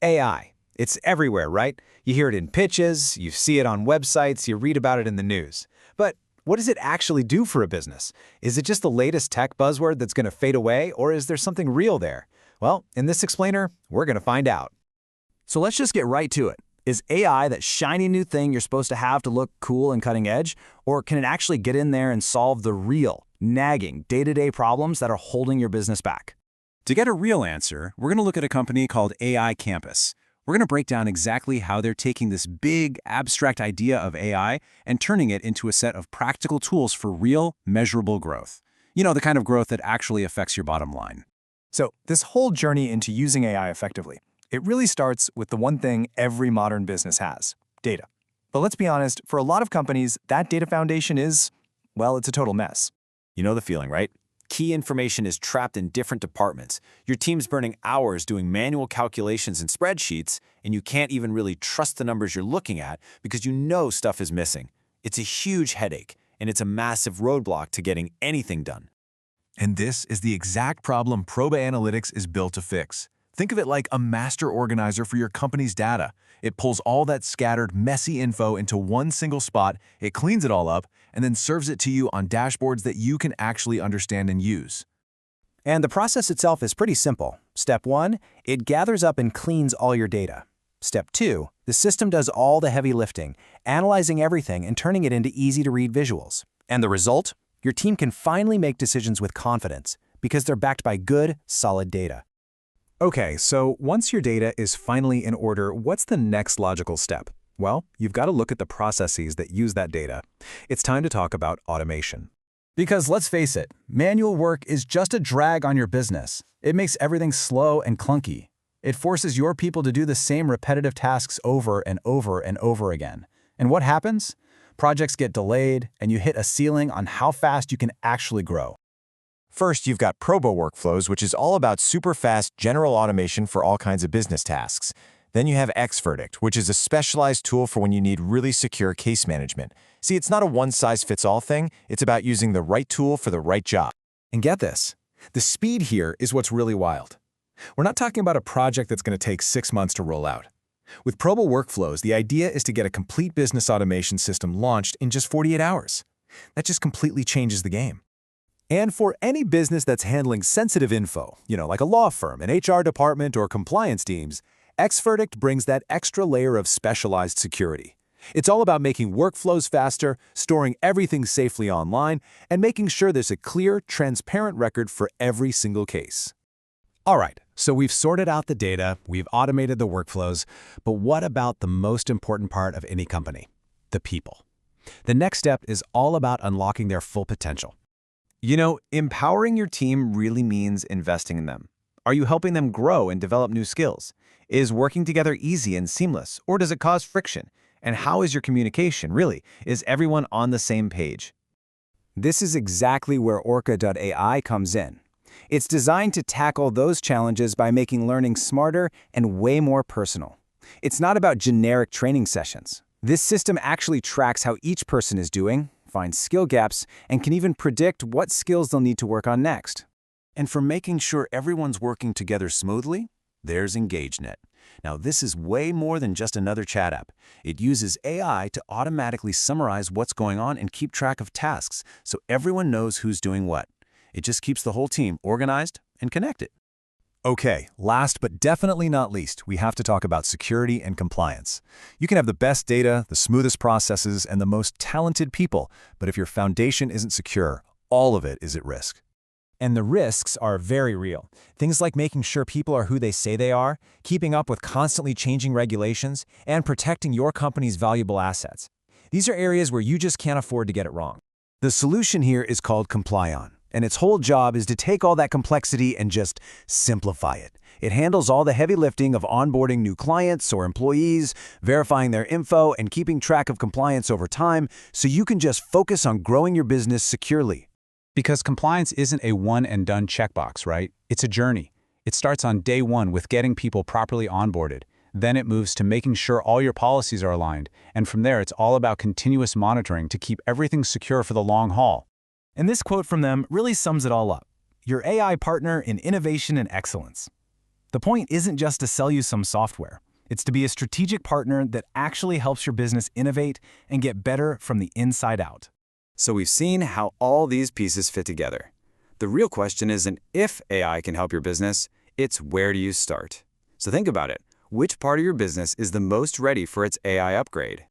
AI. It's everywhere, right? You hear it in pitches, you see it on websites, you read about it in the news. But what does it actually do for a business? Is it just the latest tech buzzword that's going to fade away, or is there something real there? Well, in this explainer, we're going to find out. So let's just get right to it. Is AI that shiny new thing you're supposed to have to look cool and cutting edge? Or can it actually get in there and solve the real, nagging, day-to-day problems that are holding your business back? To get a real answer, we're going to look at a company called AI Campus. We're going to break down exactly how they're taking this big, abstract idea of AI and turning it into a set of practical tools for real, measurable growth. You know, the kind of growth that actually affects your bottom line. So this whole journey into using AI effectively, it really starts with the one thing every modern business has: data. But let's be honest, for a lot of companies, that data foundation is, well, it's a total mess. You know the feeling, right? Key information is trapped in different departments. Your team's burning hours doing manual calculations in spreadsheets, and you can't even really trust the numbers you're looking at because you know stuff is missing. It's a huge headache, and it's a massive roadblock to getting anything done. And this is the exact problem Proba Analytics is built to fix. Think of it like a master organizer for your company's data. It pulls all that scattered, messy info into one single spot, it cleans it all up, and then serves it to you on dashboards that you can actually understand and use. And the process itself is pretty simple. Step 1, it gathers up and cleans all your data. Step 2, the system does all the heavy lifting, analyzing everything and turning it into easy-to-read visuals. And the result? Your team can finally make decisions with confidence because they're backed by good, solid data. Okay, so once your data is finally in order, what's the next logical step? Well, you've got to look at the processes that use that data. It's time to talk about automation. Because let's face it, manual work is just a drag on your business. It makes everything slow and clunky. It forces your people to do the same repetitive tasks over and over and over again. And what happens? Projects get delayed, and you hit a ceiling on how fast you can actually grow. First, you've got Proba Workflows, which is all about super fast general automation for all kinds of business tasks. Then you have X-Verdict, which is a specialized tool for when you need really secure case management. See, it's not a one-size-fits-all thing. It's about using the right tool for the right job. And get this, the speed here is what's really wild. We're not talking about a project that's going to take 6 months to roll out. With Proba Workflows, the idea is to get a complete business automation system launched in just 48 hours. That just completely changes the game. And for any business that's handling sensitive info, like a law firm, an HR department, or compliance teams, X-Verdict brings that extra layer of specialized security. It's all about making workflows faster, storing everything safely online, and making sure there's a clear, transparent record for every single case. All right, so we've sorted out the data, we've automated the workflows, but what about the most important part of any company? The people. The next step is all about unlocking their full potential. Empowering your team really means investing in them. Are you helping them grow and develop new skills? Is working together easy and seamless, or does it cause friction? And how is your communication, really? Is everyone on the same page? This is exactly where Orcaa.ai comes in. It's designed to tackle those challenges by making learning smarter and way more personal. It's not about generic training sessions. This system actually tracks how each person is doing, finds skill gaps, and can even predict what skills they'll need to work on next. And for making sure everyone's working together smoothly, there's EngageNet. Now, this is way more than just another chat app. It uses AI to automatically summarize what's going on and keep track of tasks so everyone knows who's doing what. It just keeps the whole team organized and connected. Okay, last but definitely not least, we have to talk about security and compliance. You can have the best data, the smoothest processes, and the most talented people, but if your foundation isn't secure, all of it is at risk. And the risks are very real. Things like making sure people are who they say they are, keeping up with constantly changing regulations, and protecting your company's valuable assets. These are areas where you just can't afford to get it wrong. The solution here is called ComplyOn, and its whole job is to take all that complexity and just simplify it. It handles all the heavy lifting of onboarding new clients or employees, verifying their info, and keeping track of compliance over time, so you can just focus on growing your business securely. Because compliance isn't a one-and-done checkbox, right? It's a journey. It starts on day one with getting people properly onboarded. Then it moves to making sure all your policies are aligned. And from there, it's all about continuous monitoring to keep everything secure for the long haul. And this quote from them really sums it all up: your AI partner in innovation and excellence. The point isn't just to sell you some software. It's to be a strategic partner that actually helps your business innovate and get better from the inside out. So we've seen how all these pieces fit together. The real question isn't if AI can help your business, it's where do you start? So think about it. Which part of your business is the most ready for its AI upgrade?